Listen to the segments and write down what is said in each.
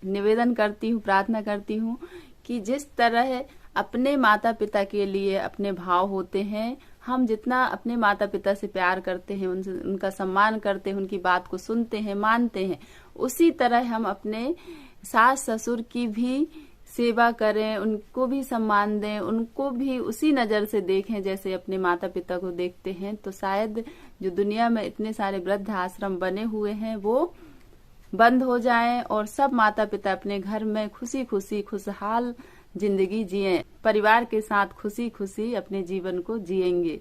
निवेदन करती हूँ, प्रार्थना करती हूँ कि जिस तरह अपने माता पिता के लिए अपने भाव होते हैं, हम जितना अपने माता पिता से प्यार करते हैं, उनका सम्मान करते हैं, उनकी बात को सुनते हैं, मानते हैं, उसी तरह हम अपने सास ससुर की भी सेवा करें, उनको भी सम्मान दें, उनको भी उसी नजर से देखें जैसे अपने माता पिता को देखते हैं। तो शायद जो दुनिया में इतने सारे वृद्ध आश्रम बने हुए हैं वो बंद हो जाएं और सब माता पिता अपने घर में खुशी खुशी खुशहाल जिंदगी जिएं, परिवार के साथ खुशी खुशी अपने जीवन को जिएंगे।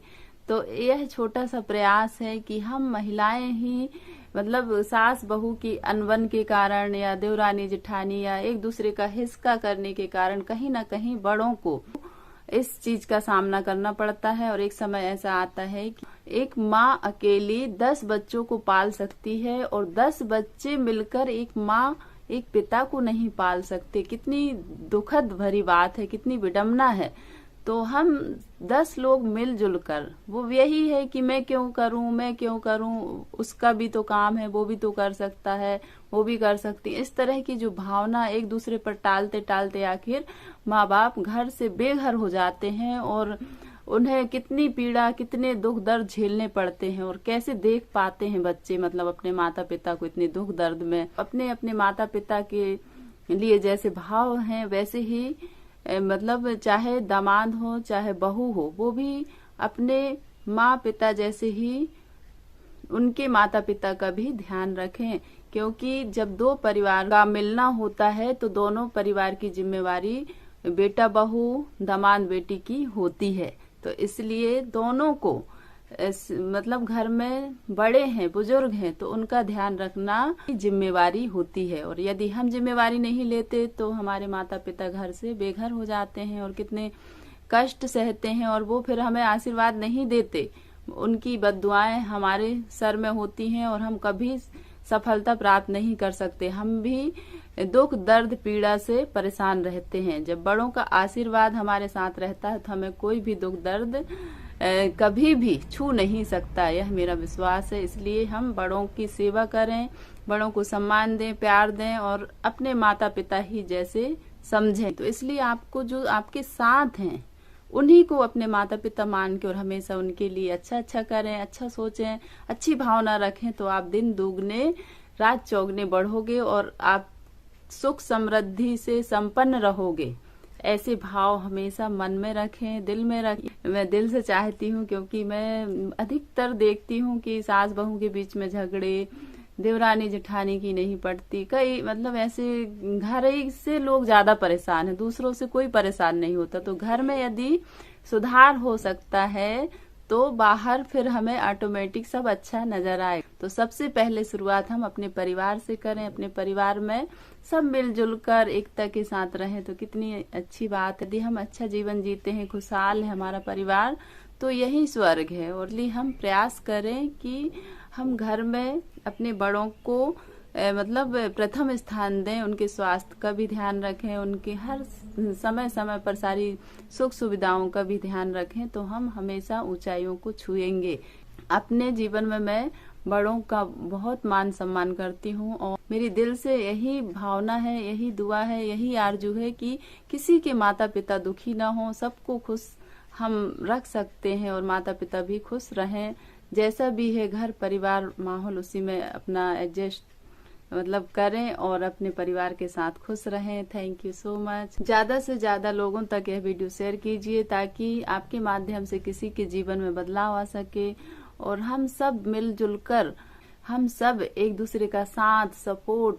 तो यह छोटा सा प्रयास है कि हम महिलाएं ही मतलब सास बहू की अनबन के कारण या देवरानी जेठानी या एक दूसरे का हिस्सा करने के कारण कहीं ना कहीं बड़ों को इस चीज का सामना करना पड़ता है। और एक समय ऐसा आता है कि एक माँ अकेली 10 बच्चों को पाल सकती है और 10 बच्चे मिलकर एक माँ एक पिता को नहीं पाल सकते। कितनी दुखद भरी बात है, कितनी विडम्बना है। तो हम 10 लोग मिलजुल कर, वो यही है कि मैं क्यों करूं, उसका भी तो काम है, वो भी तो कर सकता है, वो भी कर सकती है। इस तरह की जो भावना एक दूसरे पर टालते टालते आखिर माँ बाप घर से बेघर हो जाते हैं और उन्हें कितनी पीड़ा, कितने दुख दर्द झेलने पड़ते हैं। और कैसे देख पाते हैं बच्चे मतलब अपने माता पिता को इतने दुख दर्द में। अपने अपने माता पिता के लिए जैसे भाव हैं वैसे ही मतलब चाहे दामाद हो चाहे बहू हो, वो भी अपने माँ पिता जैसे ही उनके माता पिता का भी ध्यान रखें। क्योंकि जब 2 परिवार का मिलना होता है तो दोनों परिवार की जिम्मेवारी बेटा बहू दामाद बेटी की होती है। तो इसलिए दोनों को मतलब घर में बड़े हैं, बुजुर्ग हैं, तो उनका ध्यान रखना जिम्मेवारी होती है। और यदि हम जिम्मेवारी नहीं लेते तो हमारे माता पिता घर से बेघर हो जाते हैं और कितने कष्ट सहते हैं और वो फिर हमें आशीर्वाद नहीं देते। उनकी बद्दुआएं हमारे सर में होती हैं और हम कभी सफलता प्राप्त नहीं कर सकते। हम भी दुख दर्द पीड़ा से परेशान रहते हैं। जब बड़ों का आशीर्वाद हमारे साथ रहता है तो हमें कोई भी दुख दर्द कभी भी छू नहीं सकता, यह मेरा विश्वास है। इसलिए हम बड़ों की सेवा करें, बड़ों को सम्मान दें, प्यार दें और अपने माता पिता ही जैसे समझें। तो इसलिए आपको जो आपके साथ हैं उन्हीं को अपने माता पिता मान के और हमेशा उनके लिए अच्छा करें, अच्छा सोचें, अच्छी भावना रखें। तो आप दिन दुगने रात चौगने बढ़ोगे और आप सुख समृद्धि से संपन्न रहोगे। ऐसे भाव हमेशा मन में रखें, दिल में रखें। मैं दिल से चाहती हूँ क्योंकि मैं अधिकतर देखती हूँ कि सास बहू के बीच में झगड़े, देवरानी जेठानी की नहीं पड़ती। कई मतलब ऐसे घर ही से लोग ज्यादा परेशान हैं, दूसरों से कोई परेशान नहीं होता। तो घर में यदि सुधार हो सकता है तो बाहर फिर हमें ऑटोमेटिक सब अच्छा नजर आए। तो सबसे पहले शुरुआत हम अपने परिवार से करें, अपने परिवार में सब मिलजुल कर एकता के साथ रहें तो कितनी अच्छी बात है। यदि हम अच्छा जीवन जीते हैं, खुशहाल है हमारा परिवार, तो यही स्वर्ग है। और लिए हम प्रयास करें कि हम घर में अपने बड़ों को मतलब प्रथम स्थान दें, उनके स्वास्थ्य का भी ध्यान रखें, उनके हर समय समय पर सारी सुख सुविधाओं का भी ध्यान रखें, तो हम हमेशा ऊंचाइयों को छुएंगे। अपने जीवन में मैं बड़ों का बहुत मान सम्मान करती हूँ और मेरी दिल से यही भावना है, यही दुआ है, यही आरजू है कि किसी के माता पिता दुखी ना हो, सबको खुश हम रख सकते हैं और माता पिता भी खुश रहें। जैसा भी है घर परिवार माहौल उसी में अपना एडजस्ट मतलब करें और अपने परिवार के साथ खुश रहें। Thank you so much. ज्यादा से ज्यादा लोगों तक यह वीडियो शेयर कीजिए ताकि आपके माध्यम से किसी के जीवन में बदलाव आ सके और हम सब मिलजुल कर हम सब एक दूसरे का साथ सपोर्ट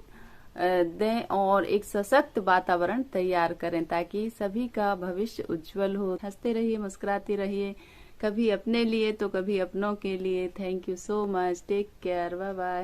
दें और एक सशक्त वातावरण तैयार करें ताकि सभी का भविष्य उज्जवल हो। हंसते रहिए, मुस्कुराते रहिए, कभी अपने लिए तो कभी अपनों के लिए। Thank you so much. Take care. Bye bye.